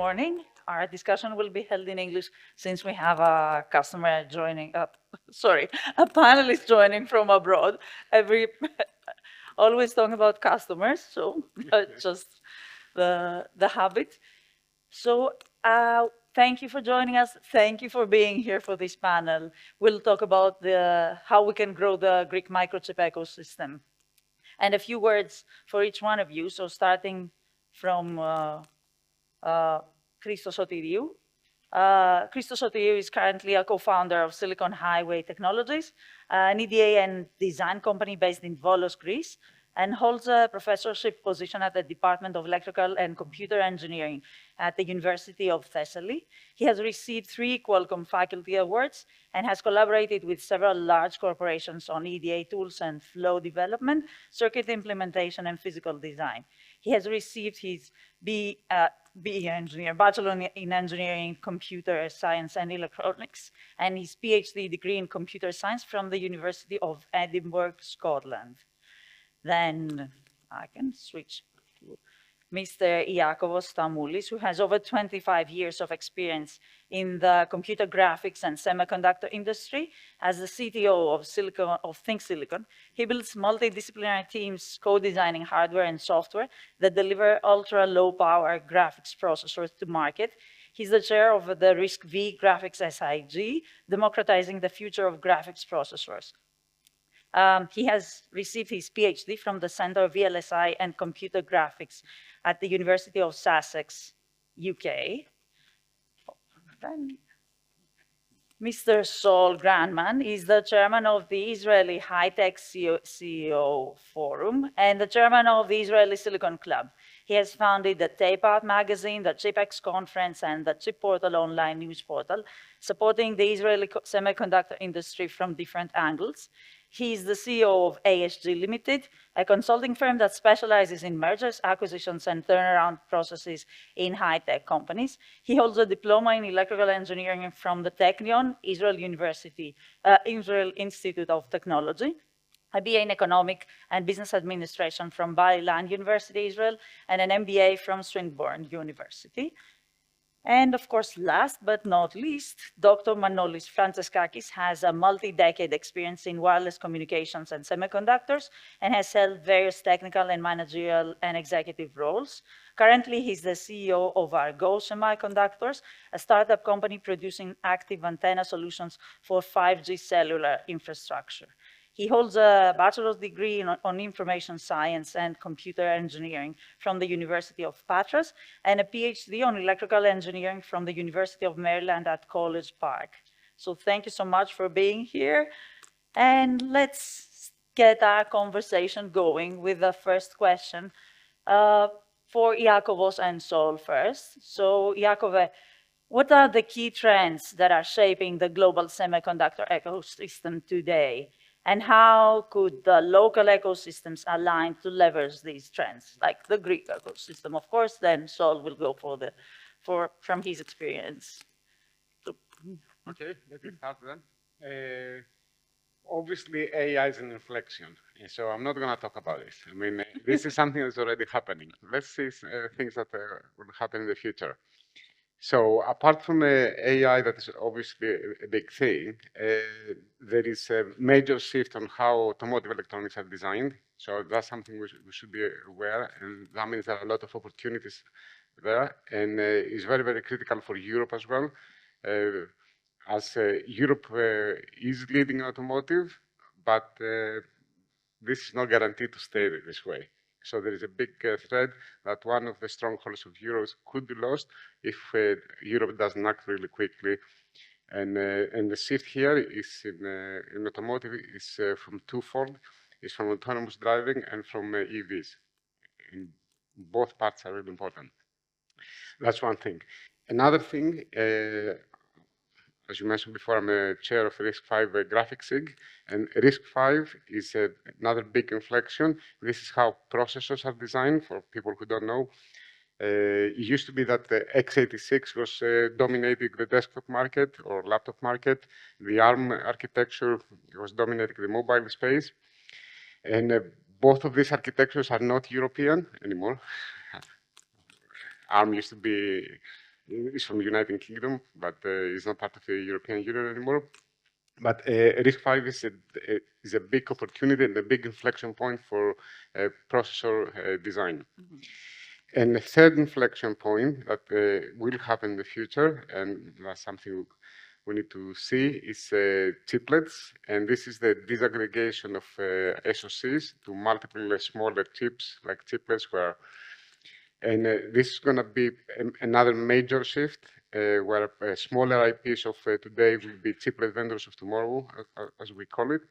morning. Our discussion will be held in English since we have a customer joining up. Sorry, a panelist joining from abroad. Always talking about customers, so just the habit. So thank you for joining us. Thank you for being here for this panel. We'll talk about how we can grow the Greek microchip ecosystem. And a few words for each one of you. So starting from Christos Sotiriou. Christos Sotiriou is currently a co-founder of Silicon Highway Technologies, an EDA and design company based in Volos, Greece, and holds a professorship position at the Department of Electrical and Computer Engineering at the University of Thessaly. He has received 3 Qualcomm Faculty Awards and has collaborated with several large corporations on EDA tools and flow development, circuit implementation, and physical design. He has received his Bachelor in Engineering, Computer Science and Electronics, and his PhD degree in Computer Science from the University of Edinburgh, Scotland. Then I can switch to Mr. Iakovos Stamoulis, who has over 25 years of experience in the computer graphics and semiconductor industry. As the CTO of Think Silicon, he builds multidisciplinary teams co-designing hardware and software that deliver ultra-low power graphics processors to market. He's the chair of the RISC-V Graphics SIG, democratizing the future of graphics processors. He has received his PhD from the Center of VLSI and Computer Graphics at the University of Sussex, UK. Then Mr. Sol Gradman is the chairman of the Israeli High-Tech CEO Forum and the chairman of the Israeli Silicon Club. He has founded the Tape Out magazine, the ChipX conference, and the Chip Portal online news portal, supporting the Israeli semiconductor industry from different angles. He is the CEO of ASG Limited, a consulting firm that specializes in mergers, acquisitions, and turnaround processes in high-tech companies. He holds a diploma in electrical engineering from the Technion, Israel Institute of Technology, a BA in Economic and Business Administration from Bar-Ilan University, Israel, and an MBA from Swinburne University. And of course, last but not least, Dr. Manolis Fratzeskakis has a multi-decade experience in wireless communications and semiconductors and has held various technical and managerial and executive roles. Currently, he's the CEO of Argo Semiconductors, a startup company producing active antenna solutions for 5G cellular infrastructure. He holds a bachelor's degree on information science and computer engineering from the University of Patras and a PhD on electrical engineering from the University of Maryland at College Park. So thank you so much for being here. And let's get our conversation going with the first question for Iakovos and Sol first. So Iakove, what are the key trends that are shaping the global semiconductor ecosystem today? And how could the local ecosystems align to leverage these trends, like the Greek ecosystem? Of course, then Sol will go from his experience. Okay, let me start then. Obviously, AI is an inflection, so I'm not going to talk about this. I mean, this is something that's already happening. Let's see things that will happen in the future. So apart from AI, that is obviously a big thing, there is a major shift on how automotive electronics are designed. So that's something we should be aware, and that means there are a lot of opportunities there, and it's very, very critical for Europe as well. As Europe is leading automotive, but this is not guaranteed to stay this way. So there is a big threat that one of the strongholds of Europe could be lost if Europe doesn't act really quickly. And the shift here is in automotive is from twofold. It's from autonomous driving and from EVs. And both parts are really important. That's one thing. Another thing, as you mentioned before, I'm a chair of RISC-V Graphics SIG, and RISC-V is another big inflection. This is how processors are designed, for people who don't know. It used to be that the x86 was dominating the desktop market or laptop market. The ARM architecture was dominating the mobile space. And both of these architectures are not European anymore. ARM used to be It's from United Kingdom, but it's not part of the European Union anymore. But RISC-V is a big opportunity and a big inflection point for processor design. And the third inflection point that will happen in the future, and that's something we need to see, is chiplets. And this is the disaggregation of SoCs to multiple smaller chips, like chiplets, where this is going to be another major shift where smaller IPs of today will be chiplet vendors of tomorrow, as we call it.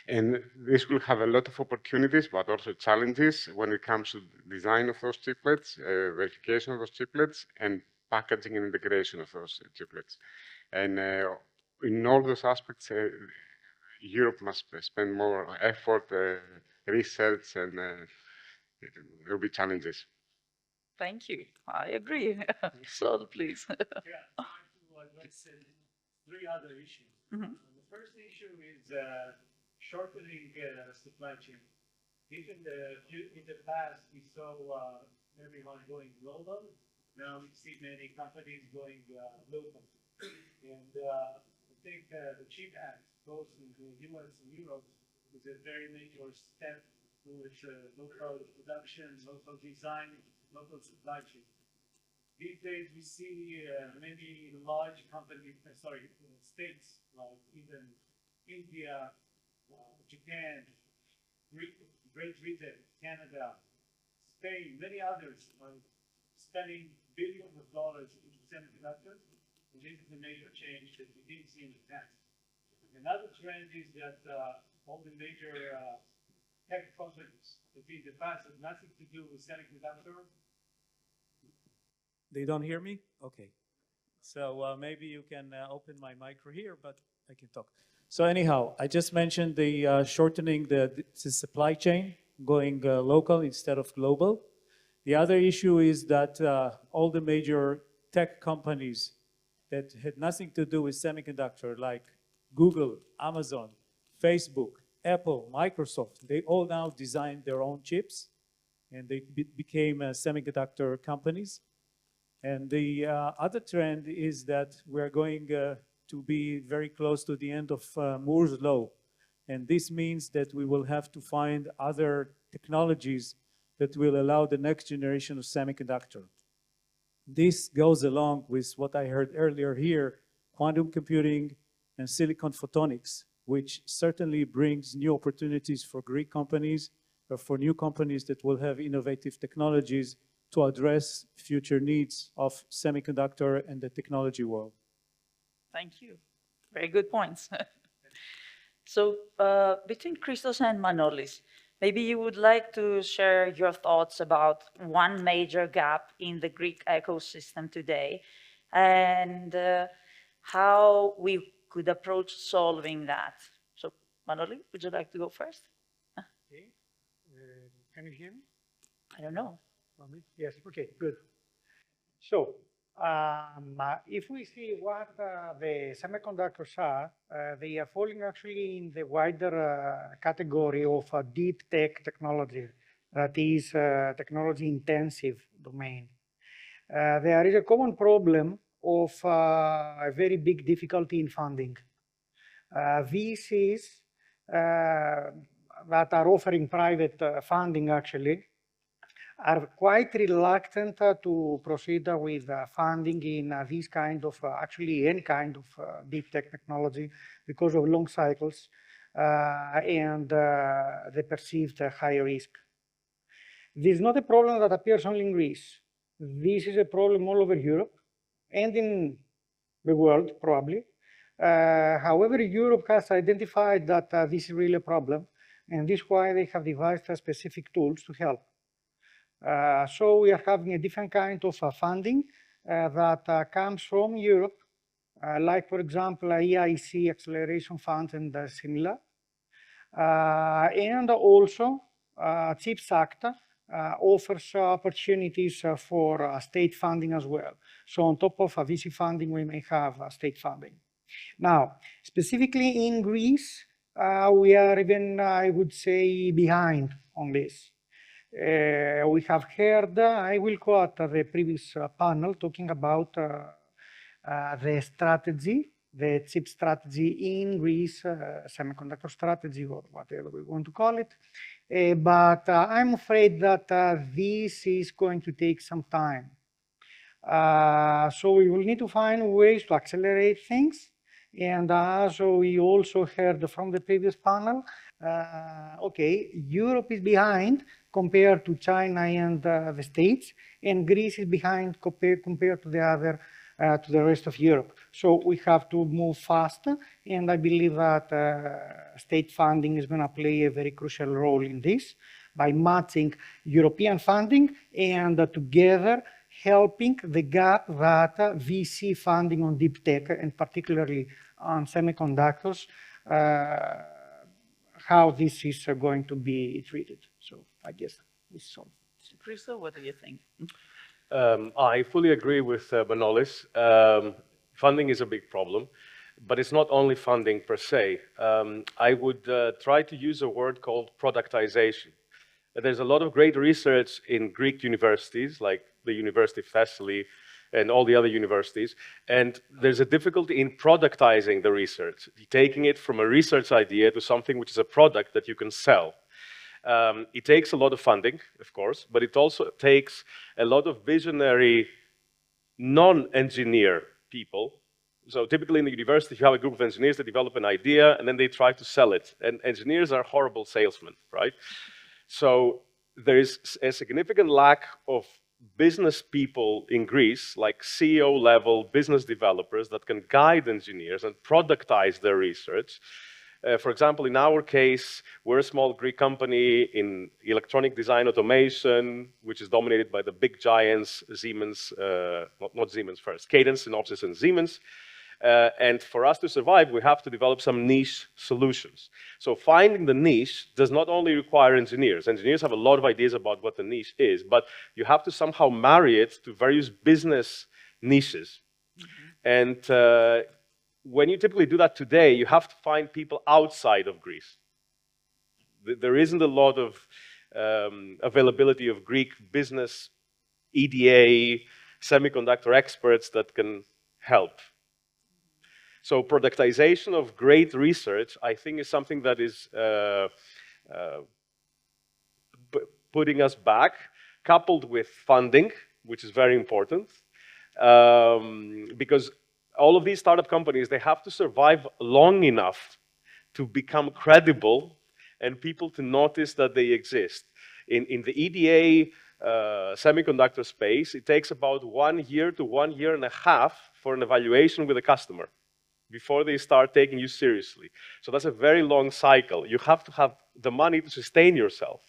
And this will have a lot of opportunities, but also challenges when it comes to design of those chiplets, verification of those chiplets, and packaging and integration of those chiplets. And in all those aspects, Europe must spend more effort, research, and there will be challenges. Thank you. I agree. So please. Yeah, I'd like to address three other issues. The first issue is shortening supply chain. Even in the past, we saw everyone going global. Now we see many companies going local. And I think the CHIP Act, both in the US and Europe, is a very major step towards local production, local design, local supply chain. These days, we see many large companies, states like even India, Japan, Great Britain, Canada, Spain, many others are spending billions of dollars into semiconductors. And this is a major change that we didn't see in the past. Another trend is that all the major tech companies that in the past had nothing to do with semiconductor. They don't hear me? Okay. So maybe you can open my mic here, but I can talk. So anyhow, I just mentioned the shortening the supply chain, going local instead of global. The other issue is that all the major tech companies that had nothing to do with semiconductor, like Google, Amazon, Facebook, Apple, Microsoft, they all now design their own chips, and they became semiconductor companies. And the other trend is that we're going to be very close to the end of Moore's law. And this means that we will have to find other technologies that will allow the next generation of semiconductor. This goes along with what I heard earlier here, quantum computing and silicon photonics, which certainly brings new opportunities for Greek companies, or for new companies that will have innovative technologies to address future needs of semiconductor and the technology world. Thank you. Very good points. So between Christos and Manolis, maybe you would like to share your thoughts about one major gap in the Greek ecosystem today and how we could approach solving that. So Manolis, would you like to go first? Okay. Can you hear me? I don't know. Yes, okay, good. So, if we see what the semiconductors are, they are falling actually in the wider category of deep tech technology, that is technology intensive domain. There is a common problem of a very big difficulty in funding. VCs that are offering private funding actually are quite reluctant to proceed with funding in this kind of, actually any kind of deep tech technology because of long cycles and the perceived high risk. This is not a problem that appears only in Greece. This is a problem all over Europe and in the world, probably. However, Europe has identified that this is really a problem, and this is why they have devised specific tools to help. So we are having a different kind of funding that comes from Europe, like, for example, EIC Acceleration Fund and similar. And also, CHIPS Act offers opportunities for state funding as well. So on top of VC funding, we may have state funding. Now, specifically in Greece, we are even, I would say, behind on this. We have heard, I will quote the previous panel talking about the strategy, the chip strategy in Greece, semiconductor strategy, or whatever we want to call it. But I'm afraid that this is going to take some time. So we will need to find ways to accelerate things. And as we also heard from the previous panel, okay, Europe is behind compared to China and the States, and Greece is behind compared to the other, to the rest of Europe. So we have to move faster, and I believe that state funding is going to play a very crucial role in this by matching European funding and together helping the gap that VC funding on deep tech, and particularly on semiconductors, how this is going to be treated. So I guess this is all. Christos, what do you think? I fully agree with Manolis. Funding is a big problem, but it's not only funding per se. I would try to use a word called productization. There's a lot of great research in Greek universities, like the University of Thessaly and all the other universities, and there's a difficulty in productizing the research, taking it from a research idea to something which is a product that you can sell. It takes a lot of funding, of course, but it also takes a lot of visionary non-engineer people. So typically in the university, you have a group of engineers that develop an idea and then they try to sell it. And engineers are horrible salesmen, right? So there is a significant lack of business people in Greece, like CEO level business developers that can guide engineers and productize their research. For example, in our case, we're a small Greek company in electronic design automation, which is dominated by the big giants, Siemens, not Siemens first, Cadence, Synopsys, and Siemens. And for us to survive, we have to develop some niche solutions. So finding the niche does not only require engineers. Engineers have a lot of ideas about what the niche is, but you have to somehow marry it to various business niches. And when you typically do that today, you have to find people outside of Greece. There isn't a lot of availability of Greek business, EDA, semiconductor experts that can help. So productization of great research, I think, is something that is putting us back, coupled with funding, which is very important, because all of these startup companies, they have to survive long enough to become credible and people to notice that they exist. In the EDA semiconductor space, it takes about 1 year to 1.5 years for an evaluation with a customer before they start taking you seriously. So that's a very long cycle. You have to have the money to sustain yourself.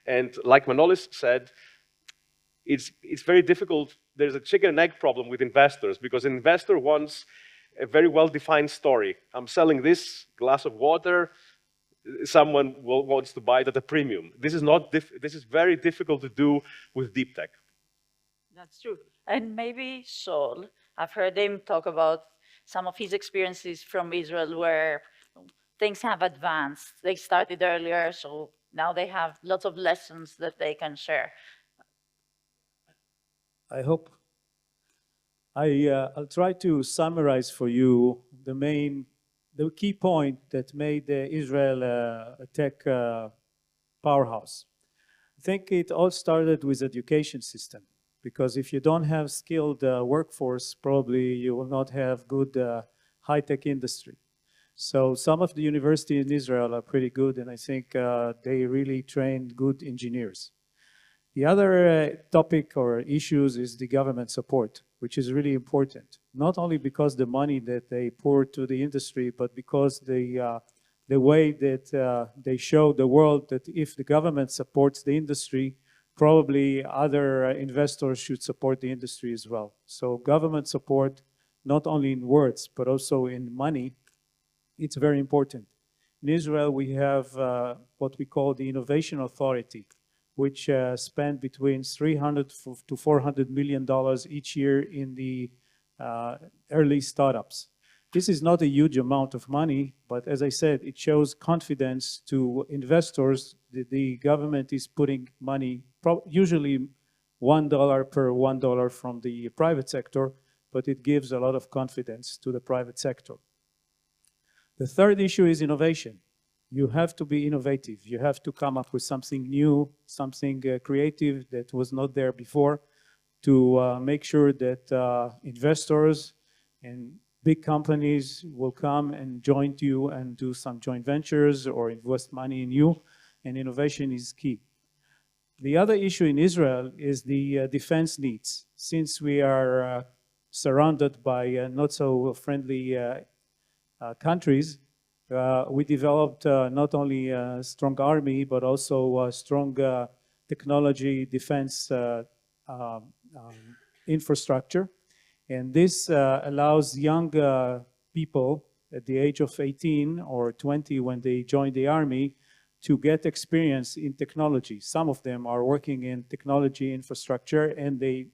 And like Manolis said, it's very difficult. There's a chicken and egg problem with investors because an investor wants a very well-defined story. I'm selling this glass of water, someone wants to buy it at a premium. This is very difficult to do with deep tech. That's true. And maybe Sol, I've heard him talk about some of his experiences from Israel where things have advanced. They started earlier, so now they have lots of lessons that they can share. I hope. I'll try to summarize for you the key point that made Israel a tech powerhouse. I think it all started with education system, because if you don't have skilled workforce, probably you will not have good high-tech industry. So some of the universities in Israel are pretty good, and I think they really train good engineers. The other topic or issues is the government support, which is really important. Not only because the money that they pour to the industry, but because the way that they show the world that if the government supports the industry, probably other investors should support the industry as well. So government support, not only in words, but also in money, it's very important. In Israel, we have what we call the Innovation Authority, which spend between $300 to $400 million each year in the early startups. This is not a huge amount of money, but as I said, it shows confidence to investors that the government is putting money, usually $1 per $1 from the private sector, but it gives a lot of confidence to the private sector. The third issue is innovation. You have to be innovative. You have to come up with something new, something creative that was not there before to make sure that investors and big companies will come and join you and do some joint ventures or invest money in you, and innovation is key. The other issue in Israel is the defense needs. Since we are surrounded by not so friendly countries, we developed not only a strong army, but also a strong technology defense infrastructure. And this allows young people at the age of 18 or 20 when they join the army to get experience in technology. Some of them are working in technology infrastructure, and they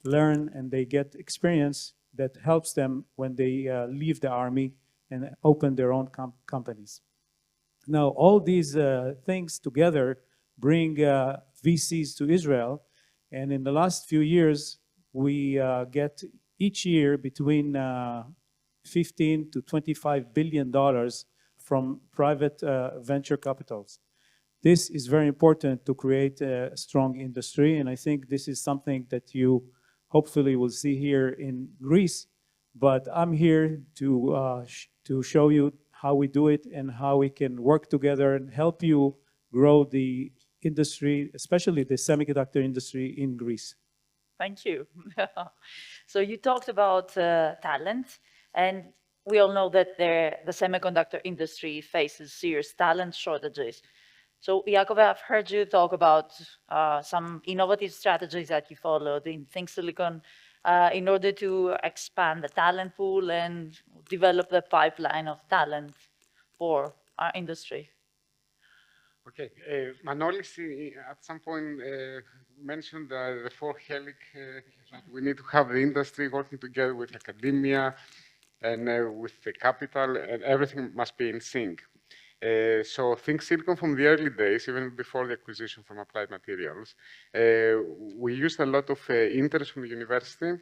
learn and they get experience that helps them when they leave the army and open their own companies. Now, all these things together bring VCs to Israel, and in the last few years, we get each year between 15 to $25 billion from private venture capitals. This is very important to create a strong industry, and I think this is something that you hopefully will see here in Greece, but I'm here to show you how we do it and how we can work together and help you grow the industry, especially the semiconductor industry in Greece. Thank you. So you talked about talent, and we all know that the semiconductor industry faces serious talent shortages. So Iakovos, I've heard you talk about some innovative strategies that you followed in Think Silicon in order to expand the talent pool and develop the pipeline of talent for our industry. Okay, Manolis at some point mentioned the four helix. We need to have the industry working together with academia and with the capital, and everything must be in sync. So Think Silicon from the early days, even before the acquisition from Applied Materials, we used a lot of interns from the university.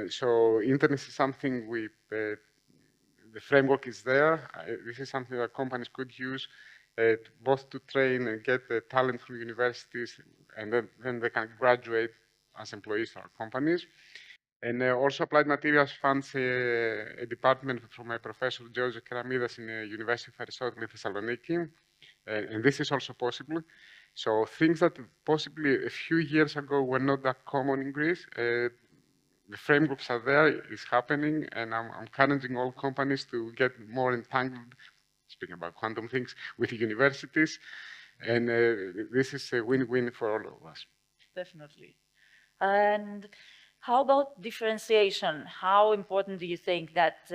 So interns is something the framework is there. This is something that companies could use both to train and get the talent from universities, and then they can graduate as employees to our companies. And also Applied Materials funds a department from my professor, George Keramidas, in the University of Aristotle, Thessaloniki. And this is also possible. So things that possibly a few years ago were not that common in Greece, the frameworks are there, it's happening, and I'm encouraging all companies to get more entangled, speaking about quantum things, with the universities. And this is a win-win for all of us. Definitely. And how about differentiation? How important do you think that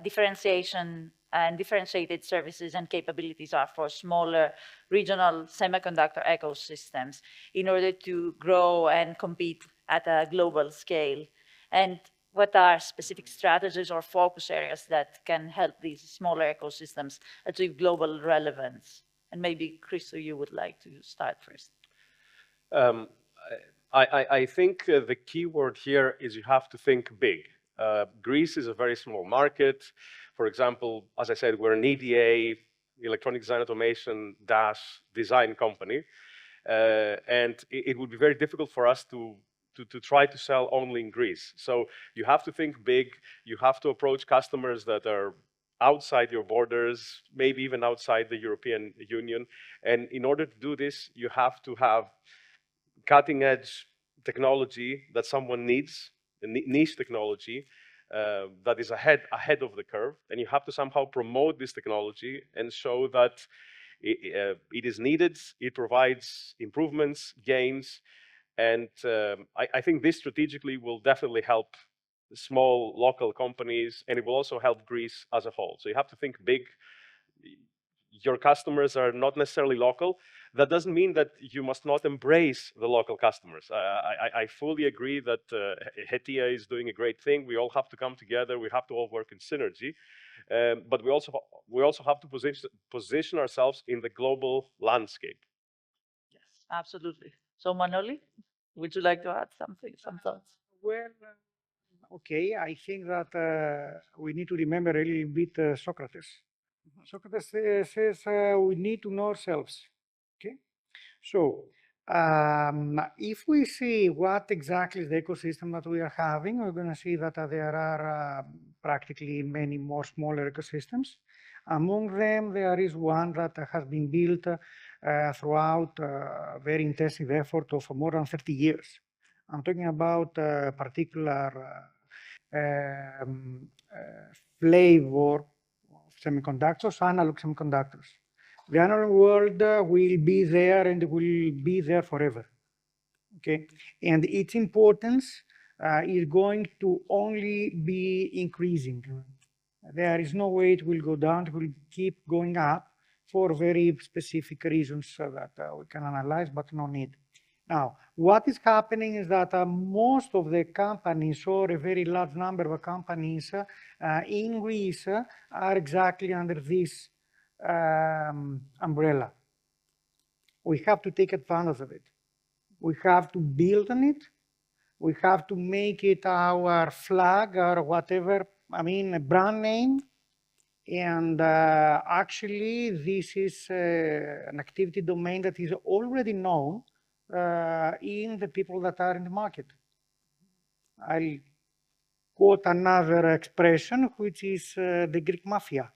differentiation and differentiated services and capabilities are for smaller regional semiconductor ecosystems in order to grow and compete at a global scale? And what are specific strategies or focus areas that can help these smaller ecosystems achieve global relevance? And maybe, Christos, you would like to start first. I think the key word here is you have to think big. Greece is a very small market. For example, as I said, we're an EDA, electronic design automation design company. And it would be very difficult for us to try to sell only in Greece. So you have to think big. You have to approach customers that are outside your borders, maybe even outside the European Union. And in order to do this, you have to have cutting edge technology that someone needs, a niche technology that is ahead of the curve. And you have to somehow promote this technology and show that it is needed, it provides improvements, gains, and I think this strategically will definitely help small local companies, and it will also help Greece as a whole. So you have to think big. your customers are not necessarily local, that doesn't mean that you must not embrace the local customers. I fully agree that Hetia is doing a great thing. We all have to come together. We have to all work in synergy. But we also have to position ourselves in the global landscape. Yes, absolutely. So Manoli, would you like to add something, some thoughts? Well, okay, I think that we need to remember a little bit Socrates. Socrates says we need to know ourselves. Okay, so if we see what exactly is the ecosystem that we are having, we're going to see that there are practically many more smaller ecosystems. Among them, there is one that has been built throughout very intensive effort of more than 30 years. I'm talking about a particular flavor of semiconductors, analog semiconductors. The analog world will be there and will be there forever. Okay, and its importance is going to only be increasing. There is no way it will go down, it will keep going up for very specific reasons that we can analyze, but no need. Now, what is happening is that most of the companies, or a very large number of companies in Greece, are exactly under this umbrella. We have to take advantage of it. We have to build on it. We have to make it our flag or whatever, I mean, a brand name. And actually, this is an activity domain that is already known in the people that are in the market. I'll quote another expression, which is the Greek mafia.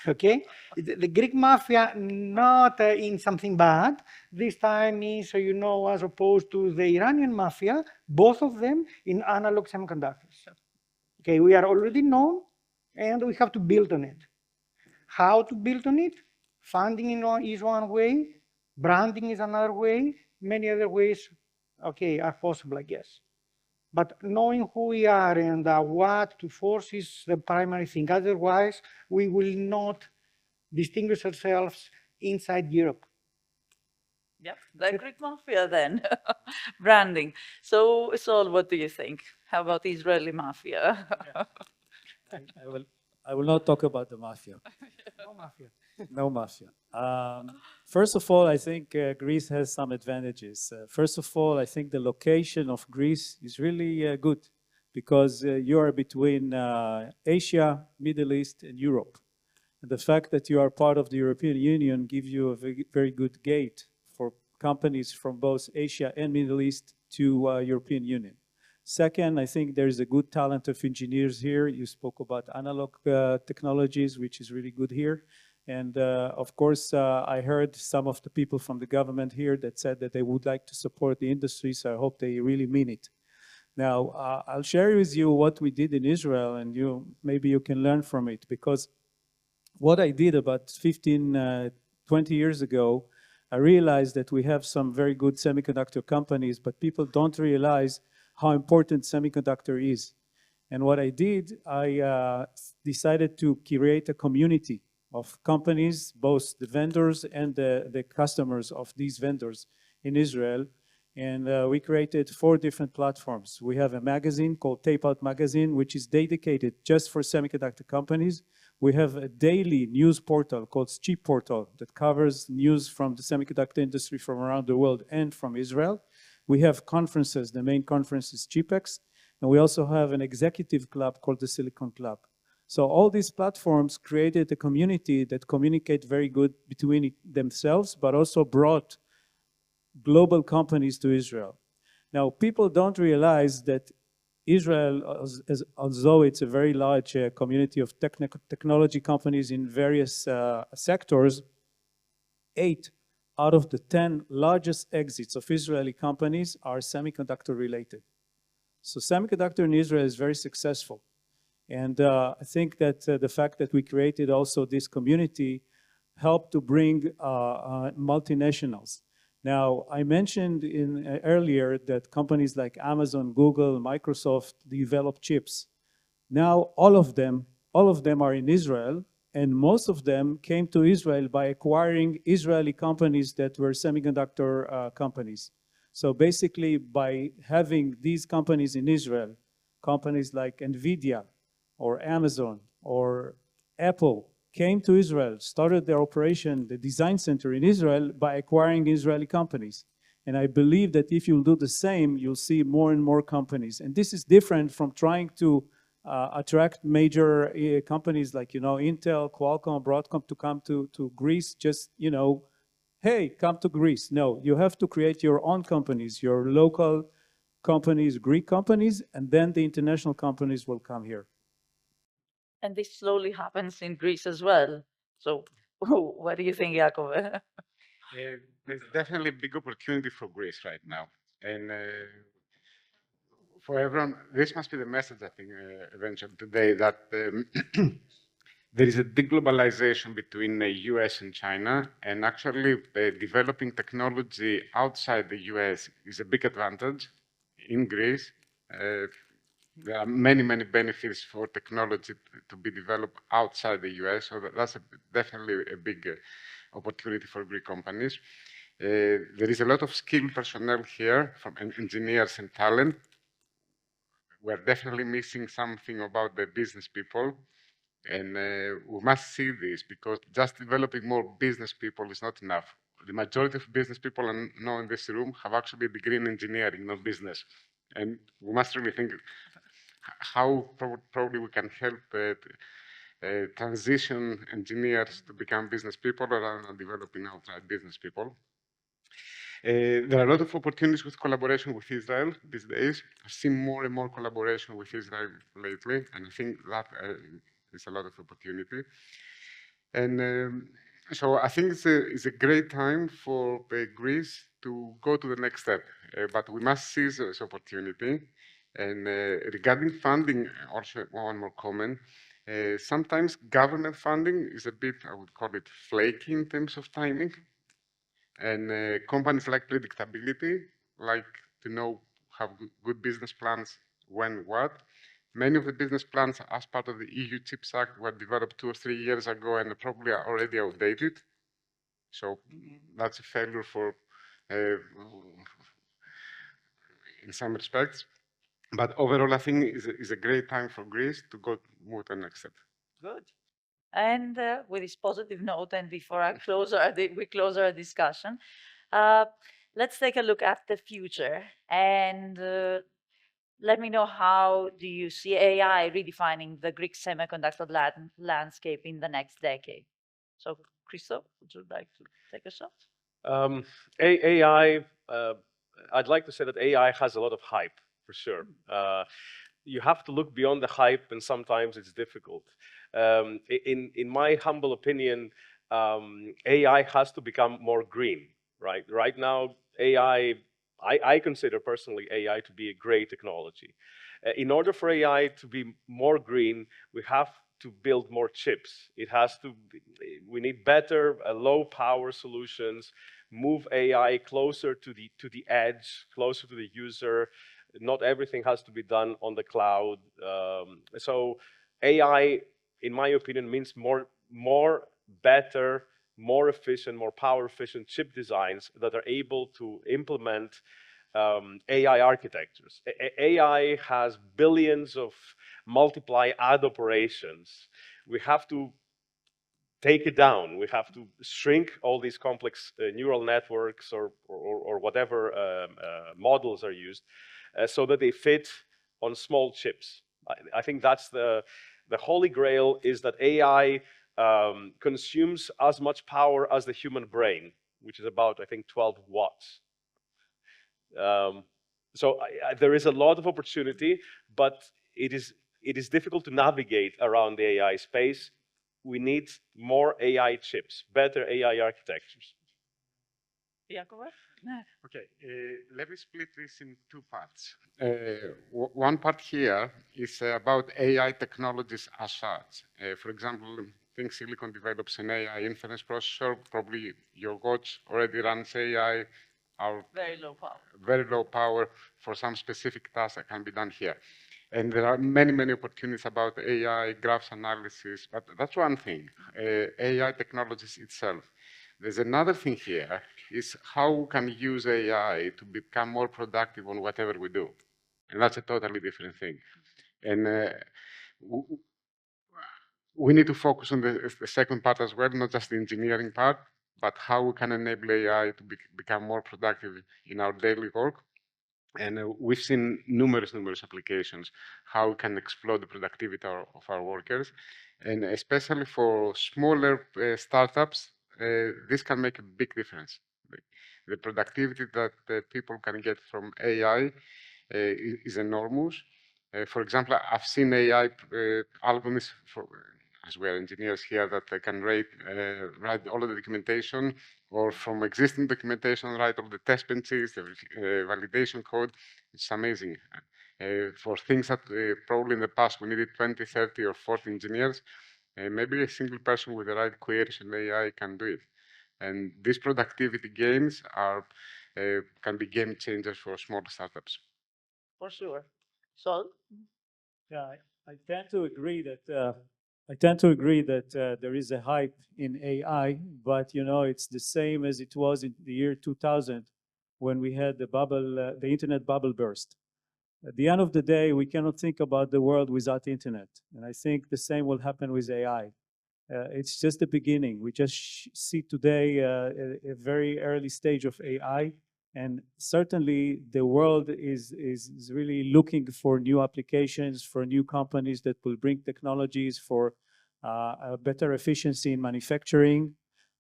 Okay, the Greek mafia, not in something bad. This time is, you know, as opposed to the Iranian mafia, both of them in analog semiconductors. Okay, we are already known, and we have to build on it. How to build on it? Funding is one way, branding is another way, many other ways, okay, are possible, I guess. But knowing who we are and what to force is the primary thing. Otherwise, we will not distinguish ourselves inside Europe. Yep, the Greek mafia then, branding. So, Sol, what do you think? How about Israeli mafia? I will not talk about the mafia. No mafia. No mafia. First of all, I think Greece has some advantages. First of all, I think the location of Greece is really good because you are between Asia, Middle East, and Europe. And the fact that you are part of the European Union gives you a very good gate for companies from both Asia and Middle East to European Union. Second, I think there is a good talent of engineers here. You spoke about analog technologies, which is really good here. And of course, I heard some of the people from the government here that said that they would like to support the industry, so I hope they really mean it. Now, I'll share with you what we did in Israel, and maybe you can learn from it, because what I did about 15, 20 years ago, I realized that we have some very good semiconductor companies, but people don't realize how important semiconductor is. And what I did, I decided to create a community of companies, both the vendors and the customers of these vendors in Israel. And we created 4 different platforms. We have a magazine called Tape Out Magazine, which is dedicated just for semiconductor companies. We have a daily news portal called Chip Portal that covers news from the semiconductor industry from around the world and from Israel. We have conferences. The main conference is ChipEx. And we also have an executive club called the Silicon Club. So all these platforms created a community that communicate very good between themselves, but also brought global companies to Israel. Now, people don't realize that Israel, although it's a very large community of technology companies in various sectors, 8 out of the 10 largest exits of Israeli companies are semiconductor related. So semiconductor in Israel is very successful. And I think that the fact that we created also this community helped to bring multinationals. Now, I mentioned earlier that companies like Amazon, Google, Microsoft develop chips. Now, all of them are in Israel, and most of them came to Israel by acquiring Israeli companies that were semiconductor companies. So basically, by having these companies in Israel, companies like NVIDIA or Amazon or Apple came to Israel, started their operation, the design center in Israel, by acquiring Israeli companies. And I believe that if you'll do the same, you'll see more and more companies. And this is different from trying to attract major companies like, Intel, Qualcomm, Broadcom to come to Greece, just, hey, come to Greece. No, you have to create your own companies, your local companies, Greek companies, and then the international companies will come here. And this slowly happens in Greece as well. So what do you think, Iakovos? There's definitely a big opportunity for Greece right now. And for everyone, this must be the message, I think, eventually today, that there is a deglobalization between the US and China, and actually developing technology outside the US is a big advantage in Greece. There are many, many benefits for technology to be developed outside the US, so that's definitely a big opportunity for Greek companies. There is a lot of skilled personnel here from engineers and talent. We're definitely missing something about the business people. And we must see this, because just developing more business people is not enough. The majority of business people I know in this room have actually a degree in engineering, not business. And we must really think how probably we can help transition engineers to become business people rather than developing outright business people. There are a lot of opportunities with collaboration with Israel these days. I've seen more and more collaboration with Israel lately, and I think that is a lot of opportunity. And so I think it's a great time for Greece to go to the next step, but we must seize this opportunity. And regarding funding, also one more comment. Sometimes government funding is a bit, I would call it, flaky in terms of timing. And companies like predictability, like to know, have good business plans, when, what. Many of the business plans as part of the EU CHIPS Act were developed 2 or 3 years ago and probably are already outdated. So that's a failure for, in some respects. But overall, I think it's a great time for Greece to move to the next step. Good. And with this positive note, and before we close our discussion, let's take a look at the future. And let me know, how do you see AI redefining the Greek semiconductor landscape in the next decade? So, Christos, would you like to take a shot? AI, I'd like to say that AI has a lot of hype, for sure. You have to look beyond the hype, and sometimes it's difficult. In my humble opinion, AI has to become more green, right? Right now, AI, I consider personally AI to be a great technology. In order for AI to be more green, we have to build more chips. We need better low power solutions, move AI closer to the edge, closer to the user. Not everything has to be done on the cloud. So AI, in my opinion, means more better, more efficient, more power efficient chip designs that are able to implement AI architectures. AI has billions of multiply add operations. We have to take it down. We have to shrink all these complex neural networks or whatever models are used so that they fit on small chips. I think that's the holy grail, is that AI consumes as much power as the human brain, which is about, I think, 12 watts. So there is a lot of opportunity, but it is difficult to navigate around the AI space. We need more AI chips, better AI architectures. Iakovos? Okay, let me split this in 2 parts. One part here is about AI technologies as such. For example, I think Silicon develops an AI inference processor. Probably your watch already runs AI. Very low power. Very low power for some specific tasks that can be done here. And there are many, many opportunities about AI, graphs analysis, but that's one thing, AI technologies itself. There's another thing here, is how we can use AI to become more productive on whatever we do. And that's a totally different thing. And we need to focus on the second part as well, not just the engineering part, but how we can enable AI to become more productive in our daily work. And we've seen numerous applications, how we can explode the productivity of our workers. And especially for smaller startups, this can make a big difference. The productivity that people can get from AI is enormous. For example, I've seen AI algorithms, as we are engineers here, that they can write all of the documentation, or from existing documentation, write all the test benches, the validation code. It's amazing. For things that probably in the past we needed 20, 30, or 40 engineers, maybe a single person with the right queries and AI can do it. And these productivity gains can be game changers for small startups. For sure. So, Yeah, I tend to agree that there is a hype in AI, but you know it's the same as it was in the year 2000 when we had the internet bubble burst. At the end of the day, we cannot think about the world without internet, and I think the same will happen with AI. It's just the beginning. We just see today a very early stage of AI, and certainly the world is really looking for new applications, for new companies that will bring technologies for a better efficiency in manufacturing,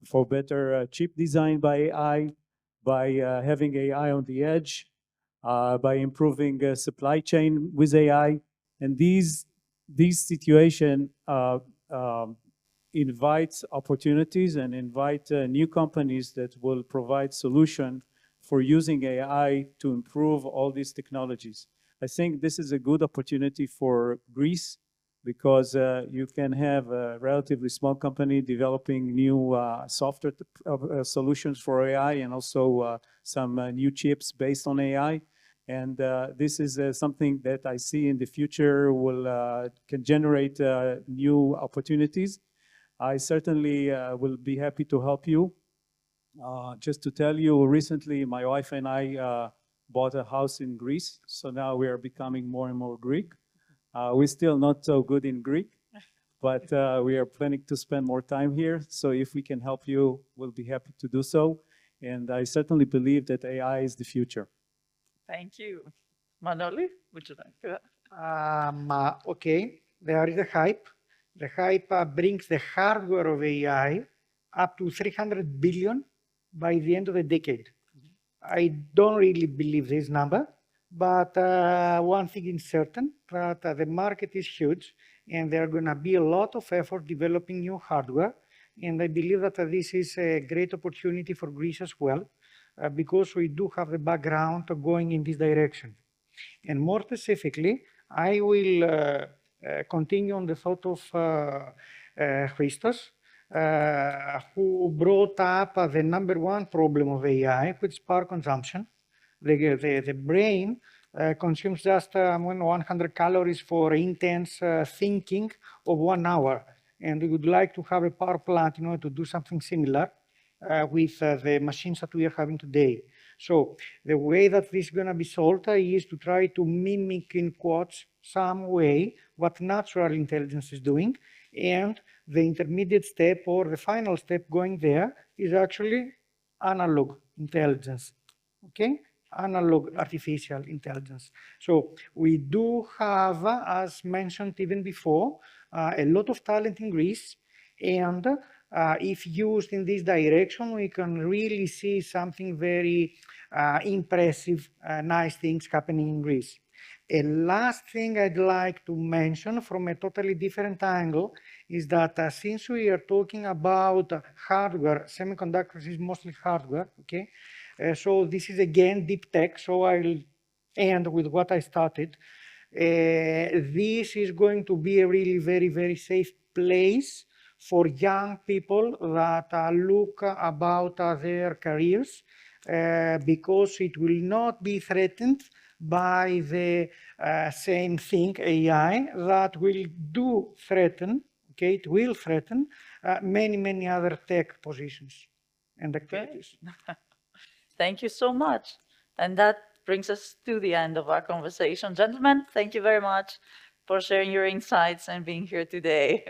for better chip design by AI, by having AI on the edge, by improving supply chain with AI. And these situations invite opportunities and invite new companies that will provide solution for using AI to improve all these technologies. I think this is a good opportunity for Greece because you can have a relatively small company developing new software solutions for AI and also some new chips based on AI. And this is something that I see in the future can generate new opportunities. I certainly will be happy to help you. Just to tell you, recently my wife and I bought a house in Greece, so now we are becoming more and more Greek. We're still not so good in Greek, but we are planning to spend more time here. So if we can help you, we'll be happy to do so. And I certainly believe that AI is the future. thank you. Manolis, would you like to? Okay, there is a hype. The hype brings the hardware of AI up to 300 billion by the end of the decade. I don't really believe this number, but one thing is certain, that the market is huge and there are going to be a lot of effort developing new hardware. And I believe that this is a great opportunity for Greece as well, because we do have the background going in this direction. And more specifically, I will continue on the thought of Christos, who brought up the number one problem of AI, which is power consumption. The brain consumes just 100 calories for intense thinking of 1 hour. And we would like to have a power plant in order to do something similar with the machines that we are having today. So the way that this is going to be solved is to try to mimic, in quotes, some way what natural intelligence is doing, and the intermediate step or the final step going there is actually analog intelligence, okay? Analog artificial intelligence. So we do have, as mentioned even before, a lot of talent in Greece, and if used in this direction, we can really see something very impressive, nice things happening in Greece. A last thing I'd like to mention from a totally different angle is that since we are talking about hardware, semiconductors is mostly hardware, okay? So this is again deep tech, so I'll end with what I started. This is going to be a really very, very safe place for young people that look about their careers, because it will not be threatened by the same thing, AI, that will threaten, okay, it will threaten many other tech positions and activities. Thank you so much. And that brings us to the end of our conversation. Gentlemen, thank you very much for sharing your insights and being here today.